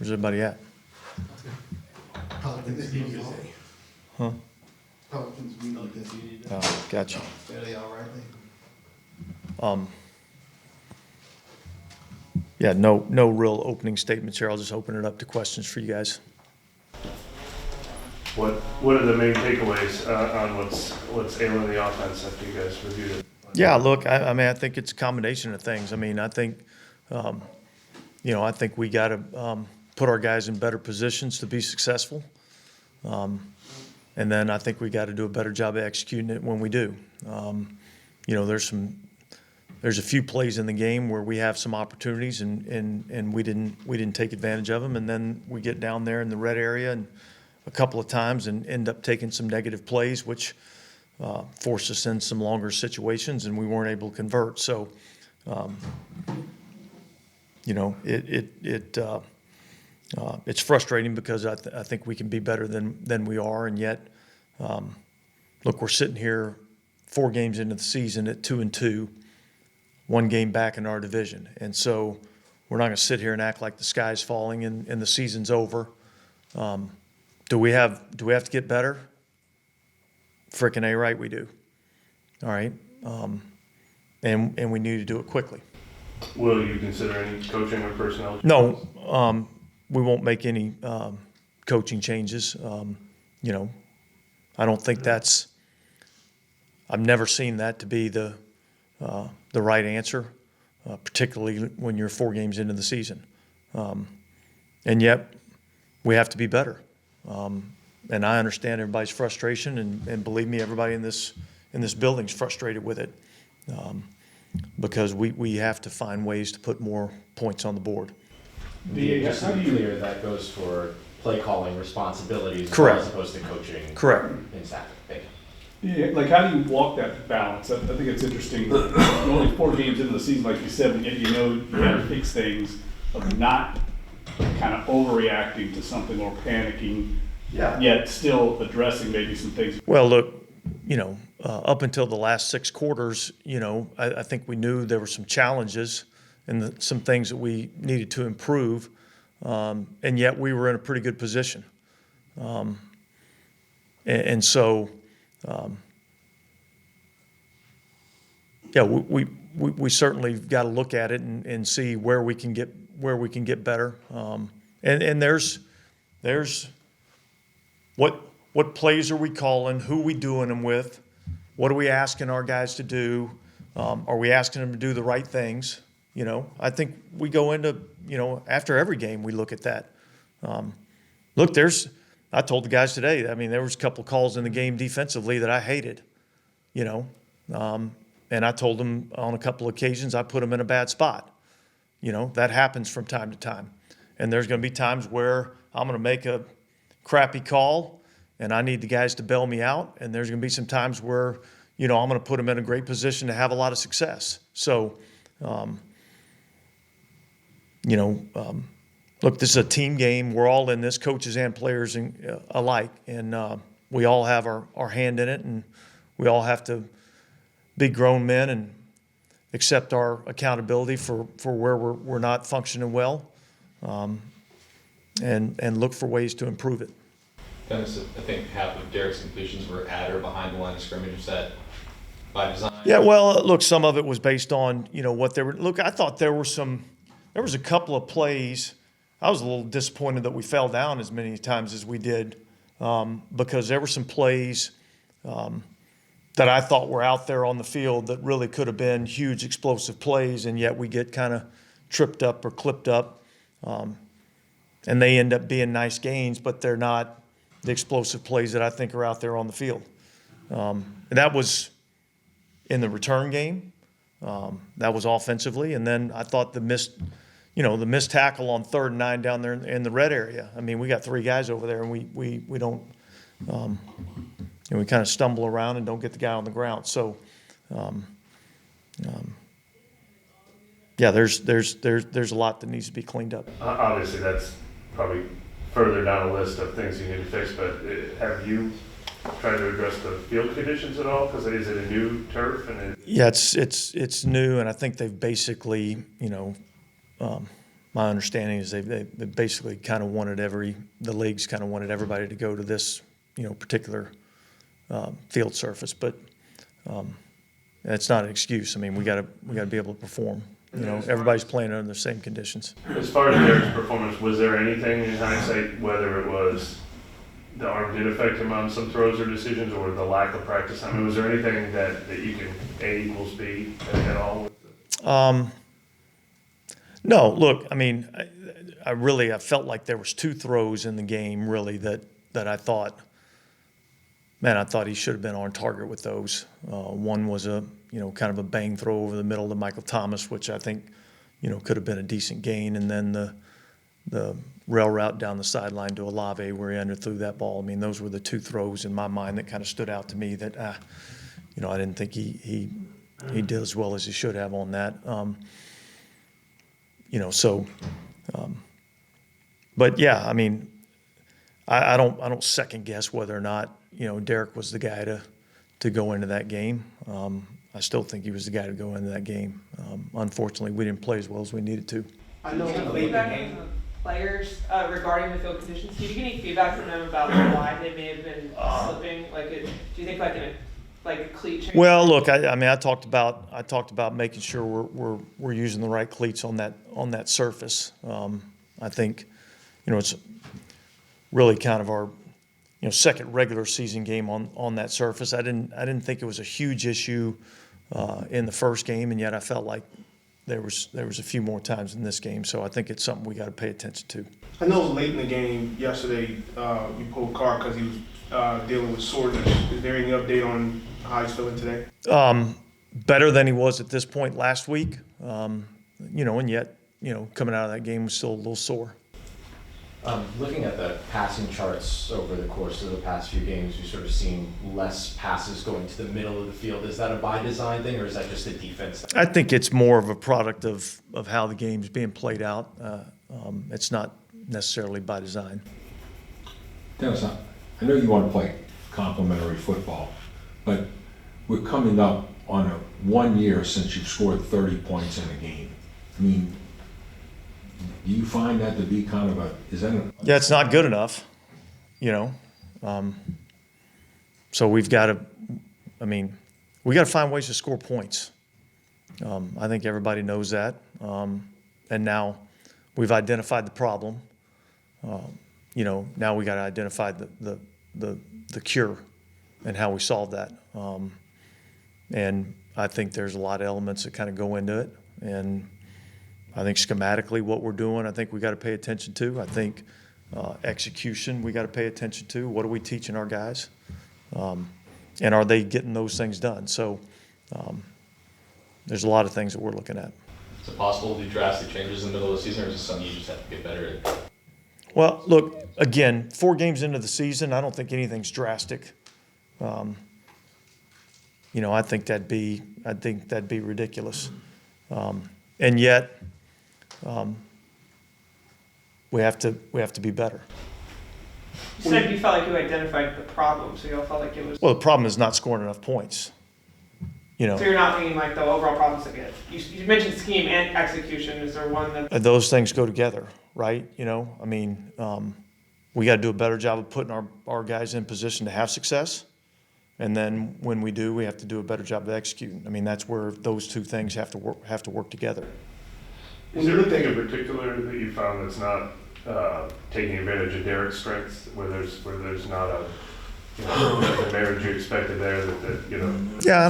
Where's everybody at? Pelicans meeting. Huh? Pelicans meeting. Oh, gotcha. Are they all right? Yeah, no real opening statements here. I'll just open it up to questions for you guys. What are the main takeaways on what's ailing the offense after you guys reviewed it? Yeah, look, I mean, I think it's a combination of things. I mean, I think, I think we got to put our guys in better positions to be successful. And then I think we got to do a better job of executing it when we do. There's a few plays in the game where we have some opportunities and we didn't take advantage of them. And then we get down there in the red area and a couple of times and end up taking some negative plays, which forced us in some longer situations, and we weren't able to convert. So, it's frustrating because I think we can be better than we are, and yet, look, we're sitting here 4 games into the season at 2-2, 1 game back in our division, and so we're not going to sit here and act like the sky's falling and the season's over. Do we have to get better? Frickin' A right, we do. All right, and we need to do it quickly. Will you consider any coaching or personnel changes? No, we won't make any coaching changes. I don't think that's. I've never seen that to be the right answer, particularly when you're 4 games into the season, and yet we have to be better. And I understand everybody's frustration, and believe me, everybody in this building's frustrated with it, because we have to find ways to put more points on the board. Just to be clear, that goes for play calling responsibilities Correct. as opposed to coaching. Correct. And staff. Thank you. Yeah, like how do you walk that balance? I think it's interesting. You're only 4 games into the season, like you said, and you know you got to fix things, of not kind of overreacting to something or panicking, yet still addressing maybe some things. Well, look, up until the last 6 quarters, I think we knew there were some challenges and some things that we needed to improve, and yet we were in a pretty good position. So, we certainly got to look at it and see where we can get better. And there's what plays are we calling? Who are we doing them with? What are we asking our guys to do? Are we asking them to do the right things? I think we go into, after every game we look at that. Look, I told the guys today, I mean, there was a couple of calls in the game defensively that I hated, and I told them on a couple of occasions I put them in a bad spot. That happens from time to time. And there's going to be times where I'm going to make a crappy call and I need the guys to bail me out. And there's going to be some times where, I'm going to put them in a great position to have a lot of success. So, look, this is a team game. We're all in this, coaches and players alike. And we all have our hand in it, and we all have to be grown men and accept our accountability for where we're not functioning well, and look for ways to improve it. Dennis, I think half of Derek's completions were at or behind the line of scrimmage. Was that by design? Yeah, well, look, some of it was based on, what they were. Look, I thought there was a couple of plays. I was a little disappointed that we fell down as many times as we did, because there were some plays that I thought were out there on the field that really could have been huge explosive plays, and yet we get kind of tripped up or clipped up, and they end up being nice gains, but they're not the explosive plays that I think are out there on the field. And that was in the return game. That was offensively, and then I thought the missed tackle on 3rd and 9 down there in the red area. I mean, we got 3 guys over there, and we don't. We kind of stumble around and don't get the guy on the ground. So, there's a lot that needs to be cleaned up. Obviously, that's probably further down the list of things you need to fix, but have you tried to address the field conditions at all? Because is it a new turf? And Yeah, it's new, and I think they've basically, my understanding is they basically kind of wanted the leagues kind of wanted everybody to go to this, particular field surface. But that's not an excuse. I mean, we got to be able to perform. Everybody's playing under the same conditions. As far as Derek's performance, was there anything in hindsight, whether it was the arm did affect him on some throws or decisions, or the lack of practice? I mean, was there anything that you can A equals B at all? No, look, I mean, I felt like there was 2 throws in the game really that I thought, man, I thought he should have been on target with those. One was a kind of a bang throw over the middle to Michael Thomas, which I think could have been a decent gain, and then the rail route down the sideline to Olave where he underthrew that ball. I mean, those were the 2 throws in my mind that kind of stood out to me that I didn't think he did as well as he should have on that. But yeah, I mean, I don't second guess whether or not Derek was the guy to go into that game. I still think he was the guy to go into that game. Unfortunately, we didn't play as well as we needed to. I know Any late in the feedback game. from the players regarding the field conditions? Did you get any feedback from them about why they may have been slipping? Do you think like a cleat change? Well, look, I mean, I talked about making sure we're using the right cleats on that surface. I think, it's really kind of our, second regular season game on that surface. I didn't think it was a huge issue in the first game, and yet I felt like there was a few more times in this game. So I think it's something we got to pay attention to. I know it was late in the game yesterday. You pulled Carr because he was dealing with soreness. Is there any update on how he's feeling today? Better than he was at this point last week. And yet, coming out of that game was still a little sore. Looking at the passing charts over the course of the past few games, we've sort of seen less passes going to the middle of the field. Is that a by design thing, or is that just a defense thing? I think it's more of a product of how the game's being played out. It's not necessarily by design. Dennis, I know you want to play complimentary football, but we're coming up on 1 year since you've scored 30 points in a game. I mean, do you find that to be kind of Yeah, it's not good enough, So we've got to find ways to score points. I think everybody knows that. And now we've identified the problem. Now we got to identify the cure and how we solve that. And I think there's a lot of elements that kind of go into it. And I think schematically what we're doing, I think we got to pay attention to. I think execution we got to pay attention to. What are we teaching our guys? And are they getting those things done? So there's a lot of things that we're looking at. Is it possible to do drastic changes in the middle of the season, or is it something you just have to get better at? Well, look, again, 4 games into the season, I don't think anything's drastic. I think that'd be ridiculous. And yet, we have to be better. You said you felt like you identified the problem, so you all felt like it was. Well, the problem is not scoring enough points. So you're not thinking like the overall problems that get. You mentioned scheme and execution. Is there one that? Those things go together, right? We got to do a better job of putting our guys in position to have success. And then when we do, we have to do a better job of executing. I mean, that's where those 2 things have to work together. Is there anything in particular that you found that's not taking advantage of Derek's strengths, where there's not the marriage you expected there that? Yeah, I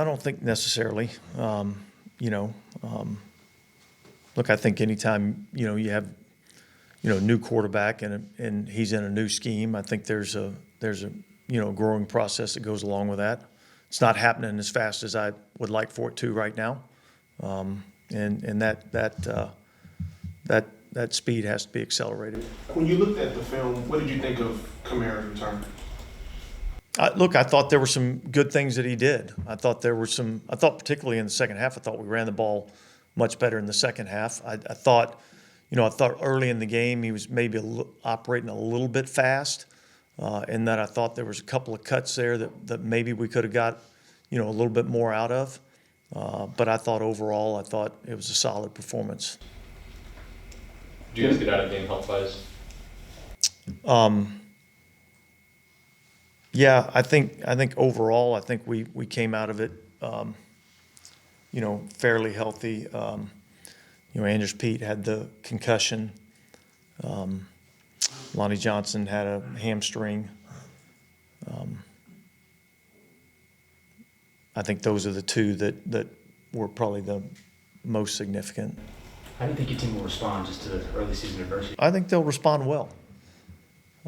don't think necessarily. Look, I think anytime you have new quarterback and he's in a new scheme, I think there's a growing process that goes along with that. It's not happening as fast as I would like for it to right now, and that speed has to be accelerated. When you looked at the film, what did you think of Kamara's return? Look, I thought there were some good things that he did. I thought particularly in the second half, I thought we ran the ball much better in the second half. I thought early in the game he was maybe operating a little bit fast, and that I thought there was a couple of cuts there that maybe we could have got, a little bit more out of. But I thought overall, it was a solid performance. Do you guys get out of the game health-wise? Yeah, I think overall, I think we came out of it, fairly healthy. Andrews Pete had the concussion. Lonnie Johnson had a hamstring. I think those are the two that were probably the most significant. How do you think your team will respond just to the early season adversity? I think they'll respond well.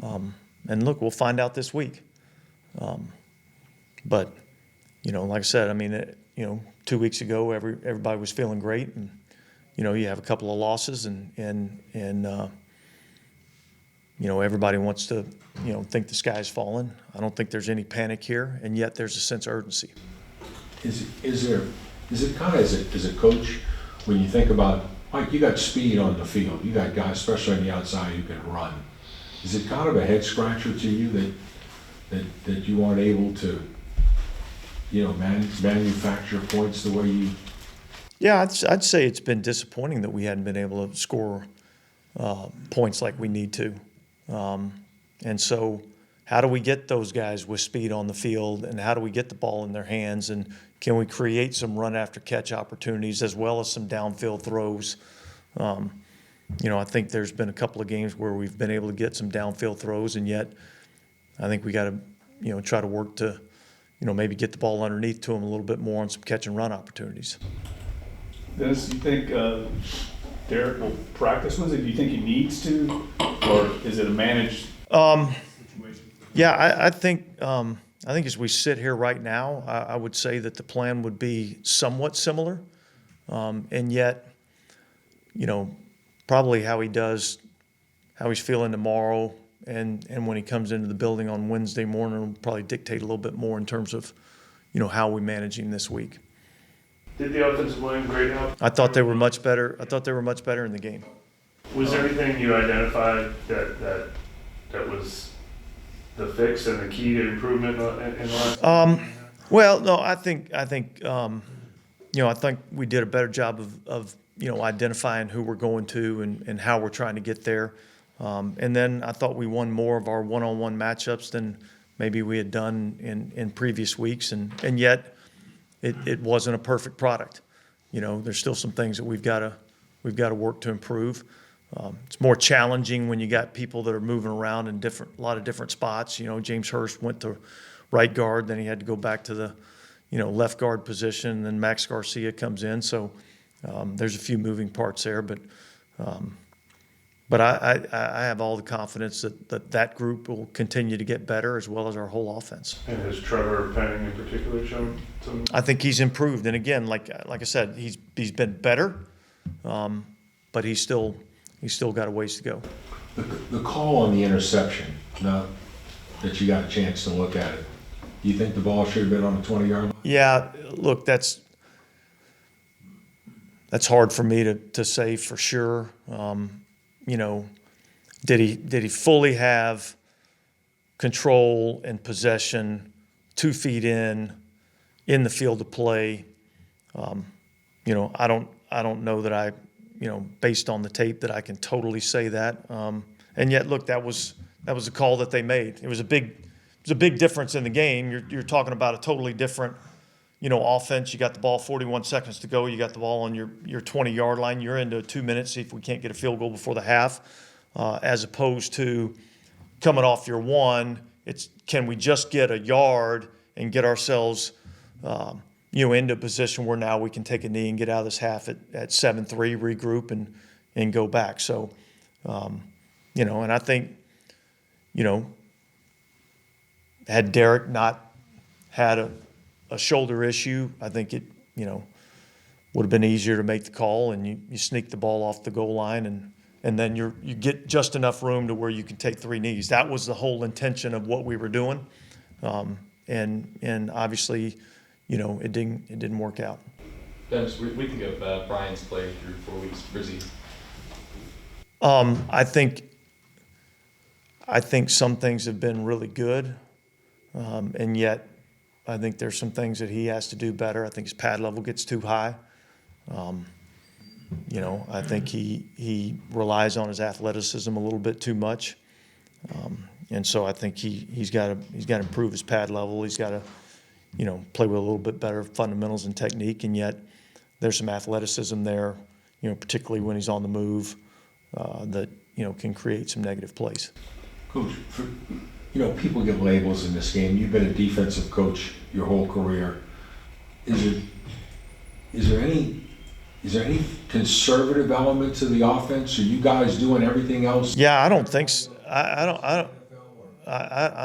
And look, we'll find out this week. But, like I said, I mean, 2 weeks ago, everybody was feeling great, and you have a couple of losses, and everybody wants to think the sky's falling. I don't think there's any panic here, and yet there's a sense of urgency. Is it kind of as a coach, when you think about, Mike, you got speed on the field, you got guys, especially on the outside, who can run. Is it kind of a head scratcher to you that you aren't able to, manufacture points the way you? Yeah, I'd say it's been disappointing that we hadn't been able to score points like we need to. And so how do we get those guys with speed on the field, and how do we get the ball in their hands, and can we create some run after catch opportunities as well as some downfield throws? I think there's been a couple of games where we've been able to get some downfield throws, and yet I think we got to, try to work to, maybe get the ball underneath to them a little bit more on some catch and run opportunities. Dennis, you think Derek will practice with it? Do you think he needs to, or is it a managed situation? Yeah, I think as we sit here right now, I would say that the plan would be somewhat similar, and yet, probably how he's feeling tomorrow, and when he comes into the building on Wednesday morning will probably dictate a little bit more in terms of, how we manage him this week. Did the offensive line grade out? I thought they were much better. I thought they were much better in the game. Was there anything you identified that was the fix and the key to improvement in the last? Well, no, I think I think we did a better job of identifying who we're going to and how we're trying to get there. And then I thought we won more of our one-on-one matchups than maybe we had done in previous weeks, and yet it wasn't a perfect product. There's still some things that we've got to work to improve. It's more challenging when you got people that are moving around in a lot of different spots. James Hurst went to right guard, then he had to go back to the left guard position, and then Max Garcia comes in. So there's a few moving parts there, but I have all the confidence that group will continue to get better, as well as our whole offense. And has Trevor Penning in particular shown some? I think he's improved, and again, like I said, he's been better, but he's still got a ways to go. The call on the interception, now that you got a chance to look at it, do you think the ball should have been on the 20-yard line? Yeah, look, that's hard for me to say for sure. Did he fully have control and possession 2 feet in the field of play? I don't know that I, based on the tape, that I can totally say that. And yet, look, that was a call that they made. It was a big difference in the game. You're talking about a totally different, offense. You got the ball 41 seconds to go. You got the ball on your 20-yard line. You're into 2 minutes. See if we can't get a field goal before the half, as opposed to coming off your one. It's can we just get a yard and get ourselves, into a position where now we can take a knee and get out of this half at 7-3, regroup and go back. So, and I think, had Derek not had a shoulder issue, I think it, would have been easier to make the call, and you sneak the ball off the goal line, and then you get just enough room to where you can take 3 knees. That was the whole intention of what we were doing, and obviously, it didn't work out. Dennis, we can give Brian's play through 4 weeks. Brizzy. I think some things have been really good, and yet I think there's some things that he has to do better. I think his pad level gets too high. You know, I think he relies on his athleticism a little bit too much. And so I think he's got to improve his pad level. He's got to, you know, play with a little bit better fundamentals and technique. And yet there's some athleticism there, you know, particularly when he's on the move, that, you know, can create some negative plays. Coach, you know, people get labels in this game. You've been a defensive coach your whole career. Is there any conservative element to the offense? Are you guys doing everything else? Yeah, I don't think so. I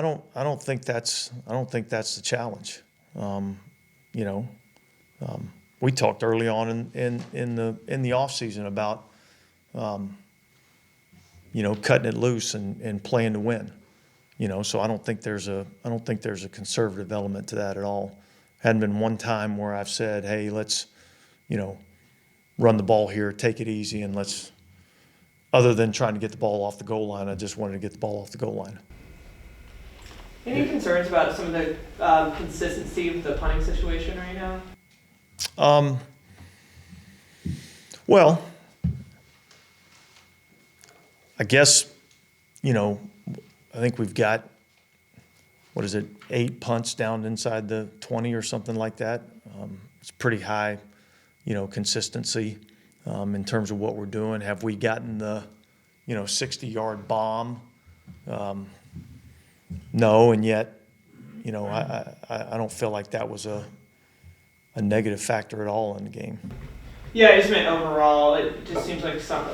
don't think that's the challenge. You know, we talked early on in the off season about you know, cutting it loose and playing to win. You know, so I don't think there's a conservative element to that at all. Hadn't been one time where I've said, hey, let's, you know, run the ball here, take it easy, and let's, other than trying to get the ball off the goal line, I just wanted to get the ball off the goal line. Any concerns about some of the consistency of the punting situation right now? Well, I guess, you know, I think we've got, 8 punts down inside the 20 or something like that. It's pretty high, you know, consistency in terms of what we're doing. Have we gotten the, you know, 60-yard bomb? No, and yet, you know, I don't feel like that was a negative factor at all in the game. Yeah, I just meant overall. It just seems like some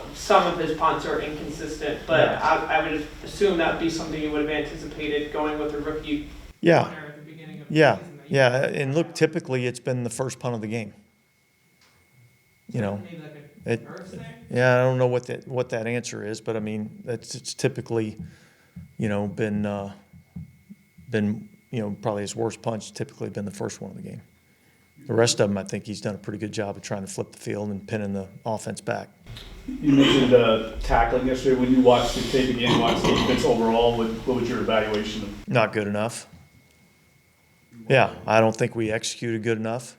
of his punts are inconsistent, but Yeah. I would assume that would be something you would have anticipated going with a rookie Yeah, punter at the beginning of the yeah, season. yeah. And look, typically it's been the first punt of the game. You know, Maybe like it, a first thing? yeah, I don't know what that answer is, but I mean, it's typically, you know, been you know, probably his worst punch typically been the first one of the game. The rest of them, I think he's done a pretty good job of trying to flip the field and pinning the offense back. You mentioned tackling yesterday. When you watched the tape again, watched the defense overall, what was your evaluation of? Not good enough. Yeah, I don't think we executed good enough.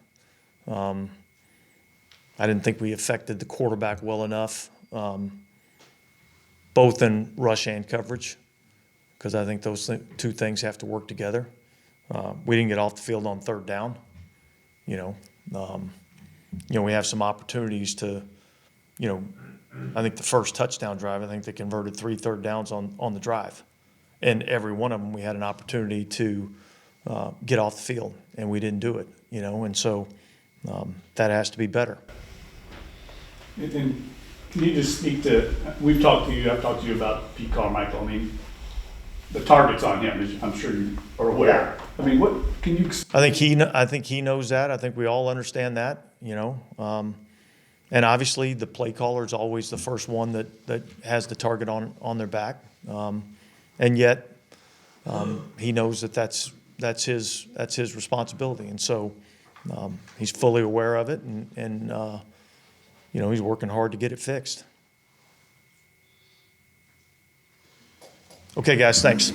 I didn't think we affected the quarterback well enough, both in rush and coverage, because I think those two things have to work together. We didn't get off the field on third down. You know, we have some opportunities to, you know, I think the first touchdown drive, I think they converted 3 third downs on the drive. And every one of them, we had an opportunity to get off the field, and we didn't do it, you know, and so that has to be better. And can you just speak to, I've talked to you about Pete Carmichael. I mean, the target's on him, as I'm sure you are aware. I mean, what can you? I think he knows that. I think we all understand that, you know. And obviously, the play caller is always the first one that has the target on their back. And yet, he knows that's his responsibility, and so he's fully aware of it, and you know, he's working hard to get it fixed. Okay, guys, thanks.